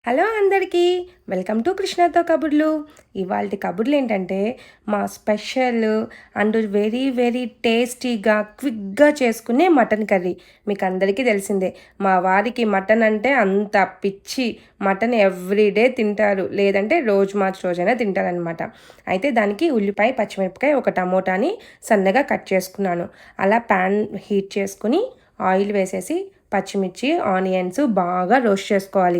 Hello అందరికీ, welcome to కృష్ణతో కబుర్లు. ఇవాళ కబుర్లు ఏంటంటే మా స్పెషల్ అండ్ వెరీ వెరీ టేస్టీగా క్విక్గా చేసుకునే మటన్ కర్రీ. మీకు అందరికీ తెలిసిందే, మా వారికి మటన్ అంటే అంత పిచ్చి. మటన్ ఎవ్రీడే తింటారు, లేదంటే రోజు మార్చి రోజైనా తింటారనమాట. అయితే దానికి ఉల్లిపాయ, పచ్చిమిరపకాయ, ఒక టమోటాని సన్నగా కట్ చేసుకున్నాను. అలా ప్యాన్ హీట్ చేసుకుని ఆయిల్ వేసేసి పచ్చిమిర్చి, ఆనియన్స్ బాగా రోస్ట్ చేసుకోవాలి.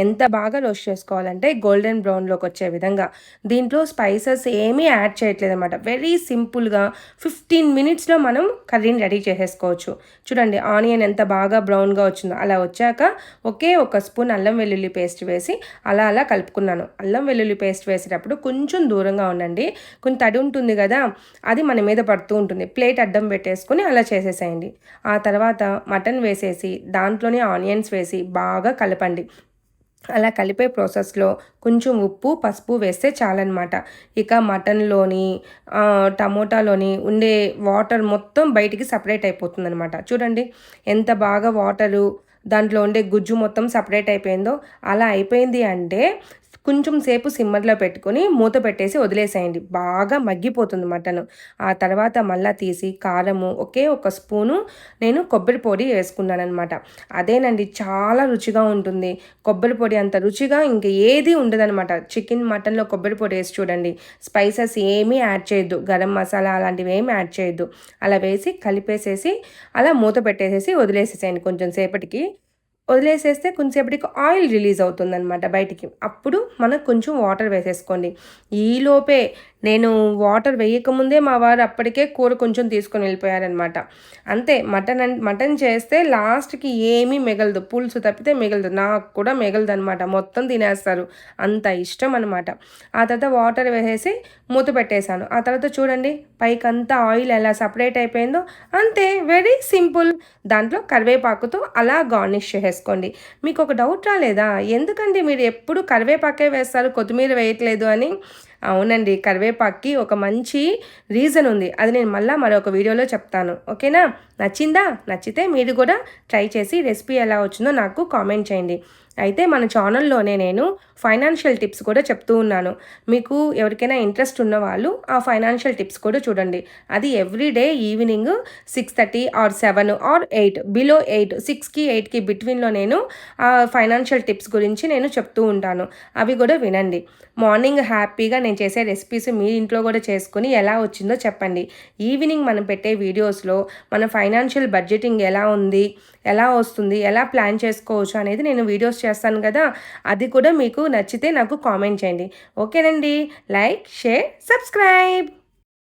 ఎంత బాగా రోస్ట్ చేసుకోవాలంటే గోల్డెన్ బ్రౌన్లోకి వచ్చే విధంగా. దీంట్లో స్పైసెస్ ఏమీ యాడ్ చేయట్లేదు అనమాట. వెరీ సింపుల్గా 15 మినిట్స్లో మనం కర్రీని రెడీ చేసేసుకోవచ్చు. చూడండి ఆనియన్ ఎంత బాగా బ్రౌన్గా వచ్చిందో. అలా వచ్చాక ఒక స్పూన్ అల్లం వెల్లుల్లి పేస్ట్ వేసి అలా అలా కలుపుకున్నాను. అల్లం వెల్లుల్లి పేస్ట్ వేసేటప్పుడు కొంచెం దూరంగా ఉండండి, కొంచెం తడి ఉంటుంది కదా, అది మన మీద పడుతూ ఉంటుంది. ప్లేట్ అడ్డం పెట్టేసుకొని అలా చేసేసేయండి. ఆ తర్వాత మటన్ వేసేసి దాంట్లోనే ఆనియన్స్ వేసి బాగా కలపండి. అలా కలిపే ప్రాసెస్లో కొంచెం ఉప్పు, పసుపు వేస్తే చాలన్నమాట. ఇక మటన్లోని టమోటాలోని ఉండే వాటర్ మొత్తం బయటికి సపరేట్ అయిపోతుందన్నమాట. చూడండి ఎంత బాగా వాటరు దాంట్లో ఉండే గుజ్జు మొత్తం సపరేట్ అయిపోయిందో. అలా అయిపోయింది అంటే కొంచెం సేపు సిమ్మర్లో పెట్టుకొని మూత పెట్టేసి వదిలేసేయండి. బాగా మగ్గిపోతుంది మటన్. ఆ తర్వాత మళ్ళీ తీసి కారము ఒక స్పూను నేను కొబ్బరి పొడి వేసుకున్నాను అనమాట. అదేనండి చాలా రుచిగా ఉంటుంది. కొబ్బరి పొడి అంత రుచిగా ఇంక ఏది ఉండదనమాట. చికెన్, మటన్లో కొబ్బరి పొడి వేసి చూడండి. స్పైసెస్ ఏమీ యాడ్ చేయొద్దు, గరం మసాలా అలాంటివి ఏమీ యాడ్ చేయొద్దు. అలా వేసి కలిపేసేసి అలా మూత పెట్టేసేసి వదిలేసేసేయండి. కొంచెం సేపటికి వదిలేసేస్తే కొంచెంసేపటికి ఆయిల్ రిలీజ్ అవుతుందన్నమాట బయటికి. అప్పుడు మనకు కొంచెం వాటర్ వేసేసుకోండి. ఈలోపే నేను వాటర్ వేయకముందే మా వారు అప్పటికే కూర కొంచెం తీసుకొని వెళ్ళిపోయారనమాట. అంతే, మటన్ చేస్తే లాస్ట్కి ఏమీ మిగలదు, పులుసు తప్పితే మిగలదు. నాకు కూడా మిగలదు అనమాట, మొత్తం తినేస్తారు, అంత ఇష్టం అనమాట. ఆ తర్వాత వాటర్ వేసేసి మూత పెట్టేశాను. ఆ తర్వాత చూడండి పైకంతా ఆయిల్ ఎలా సపరేట్ అయిపోయిందో. అంతే, వెరీ సింపుల్. దాంట్లో కరివేపాకుతో అలా గార్నిష్ చేసుకోండి. మీకు ఒక డౌట్ రాలేదా, ఎందుకండి మీరు ఎప్పుడు కరివేపాకే వేస్తారు, కొత్తిమీర వేయట్లేదు అని? అవునండి, కరివేపాకుకి ఒక మంచి రీజన్ ఉంది. అది నేను మరొక వీడియోలో చెప్తాను. ఓకేనా? నచ్చిందా? నచ్చితే మీరు కూడా ట్రై చేసి రెసిపీ ఎలా వచ్చిందో నాకు కామెంట్ చేయండి. అయితే మన ఛానల్లోనే నేను ఫైనాన్షియల్ టిప్స్ కూడా చెప్తూ ఉన్నాను. మీకు ఎవరికైనా ఇంట్రెస్ట్ ఉన్న వాళ్ళు ఆ ఫైనాన్షియల్ టిప్స్ కూడా చూడండి. అది everyday evening 6:30 or 7 or 8, below 8, 6కి 8కి బిట్వీన్లో నేను ఆ ఫైనాన్షియల్ టిప్స్ గురించి నేను చెప్తూ ఉంటాను. అవి కూడా వినండి. మార్నింగ్ హ్యాపీగా నేను చేసే రెసిపీస్ మీ ఇంట్లో కూడా చేసుకుని ఎలా వచ్చిందో చెప్పండి. ఈవినింగ్ మనం పెట్టే వీడియోస్లో మన ఫైనాన్షియల్ బడ్జెటింగ్ ఎలా ఉంది, ఎలా వస్తుంది, ఎలా ప్లాన్ చేసుకోవచ్చు అనేది నేను వీడియోస్ చేస్తాను కదా, అది కూడా మీకు నచ్చితే నాకు కామెంట్ చేయండి. ఓకేనండి? Like, share, subscribe.